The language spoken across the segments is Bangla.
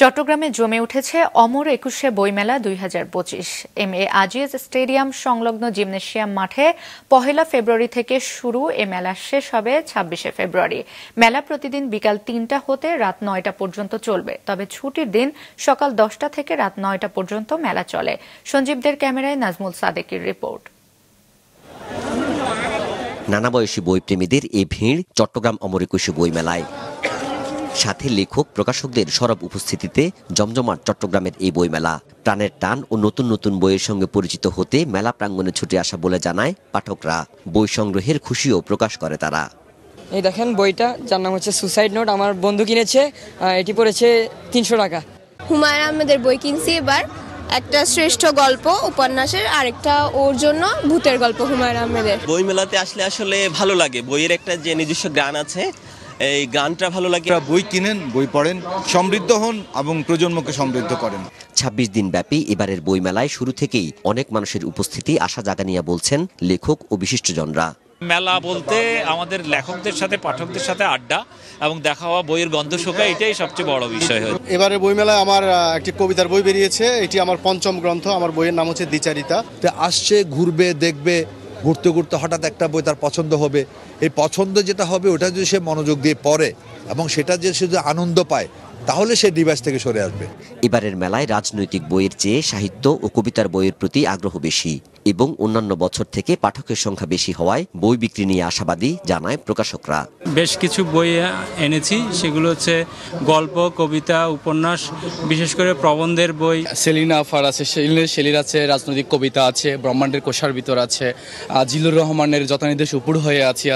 চট্টগ্রামে জমে উঠেছে অমর ২১শে বইমেলা ২০২৫। এম.এ. আজিজ স্টেডিয়াম সংলগ্ন জিমনেশিয়াম মাঠে ১ ফেব্রুয়ারি থেকে শুরু। এ মেলা শেষ হবে ২৬শে ফেব্রুয়ারি। মেলা প্রতিদিন বিকাল ৩টা হতে রাত ৯টা পর্যন্ত চলবে, তবে ছুটির দিন সকাল ১০টা থেকে রাত ৯টা পর্যন্ত মেলা চলে। সঞ্জীবদের ক্যামেরায় নাজমুল সাদেকের রিপোর্ট। নানা বয়সী বইপ্রেমীদের এ ভিড় চট্টগ্রাম অমর ২১শে বইমেলায়। সাথে লেখক প্রকাশকদের সরব উপস্থিতিতে জমজমাট চট্টগ্রামের এই বইমেলা। প্রাণের টান ও নতুন নতুন বইয়ের সঙ্গে পরিচিত হতে মেলা প্রাঙ্গণে ছুটে আসা বলে জানায় পাঠকরা। বই সংগ্রহের খুশিও প্রকাশ করে তারা। এই দেখেন বইটা, যার নাম হচ্ছে সুসাইড নোট, আমার বন্ধু কিনেছে। এটি পড়েছে ৩০০ টাকা। হুমায়ুন আহমেদের বই কিনছি এবার, একটা শ্রেষ্ঠ গল্প উপন্যাসের, আরেকটা ওর জন্য ভূতের গল্প হুমায়ুন আহমেদের। বই মেলাতে আসলে ভালো লাগে, বইয়ের একটা যে নিজস্ব গান আছে, এই গানটা ভালো লাগে। বই কিনেন, বই পড়েন, সমৃদ্ধ হন এবং প্রজন্মকে সমৃদ্ধ করেন। ২৬ দিন ব্যাপী এবারের বইমেলায় শুরু থেকেই অনেক মানুষের উপস্থিতি আশা জাগানিয়া বলছেন লেখক ও বিশিষ্টজনরা। মেলা বলতে আমাদের লেখকদের সাথে পাঠকদের সাথে আড্ডা এবং দেখা হওয়া, বইয়ের গন্ধ শোকা, এটাই সবচেয়ে বড় বিষয়। এবারে বইমেলায় আমার একটি কবিতার বই বেরিয়েছে, এটি আমার পঞ্চম গ্রন্থ। আমার বইয়ের নাম হচ্ছে দ্বিচারিতা। আসছে, ঘুরবে, দেখবে, ঘুরতে ঘুরতে হঠাৎ একটা বই তার পছন্দ হবে। এই পছন্দ যেটা হবে ওটা যদি সে মনোযোগ দিয়ে পড়ে এবং সেটা যে সে যদি আনন্দ পায়, তাহলে সে ডিভাইস থেকে সরে আসবে। এবারের মেলায় রাজনৈতিক বইয়ের চেয়ে সাহিত্য ও কবিতার বইয়ের প্রতি আগ্রহ বেশি এবং অন্যান্য বছর থেকে পাঠকের সংখ্যা বেশি হওয়ায় বই বিক্রি নিয়ে আশাবাদী জানায় প্রকাশকরা। বেশ কিছু বই এনেছি, সেগুলো হচ্ছে গল্প, কবিতা, উপন্যাস, বিশেষ করে প্রবন্ধের বই। সেলিনা আফার আছে, শেলির আছে, রাজনৈতিক কবিতা আছে, ব্রহ্মাণ্ডের কোষার ভিতর আছে, জিলুর রহমানের যথানির্দেশ উপর হয়ে আছে।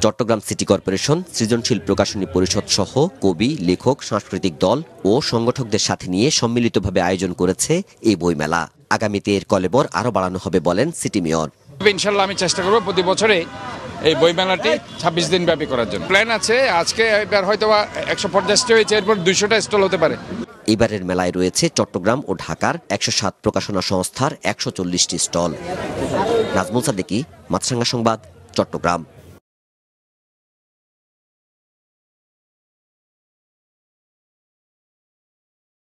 চট্টগ্রাম সিটি কর্পোরেশন, সৃজনশীল প্রকাশনী পরিষদ সহ কবি, লেখক, সাংস্কৃতিক দল ও সংগঠকদের সাথে নিয়ে সম্মিলিতভাবে আয়োজন করেছে এই বইমেলা। আগামীতে এর কলেবর আরও বাড়ানো হবে বলেন সিটি মেয়র। ইনশাল্লাহ আমি চেষ্টা করব প্রতি বছরে এই বইমেলাটি ২৬ দিন ব্যাপী করার জন্য। প্ল্যান আছে, আজকে এবার হয়তো ১৫০টা হয়েছে, এরপর ২০০টা স্টল হতে পারে। এবারের মেলায় রয়েছে চট্টগ্রাম ও ঢাকার ১০৭ প্রকাশনা সংস্থার ১৪০টি স্টল। নাজমুল সাদেকি, মাছরাঙ্গা সংবাদ, চট্টগ্রাম।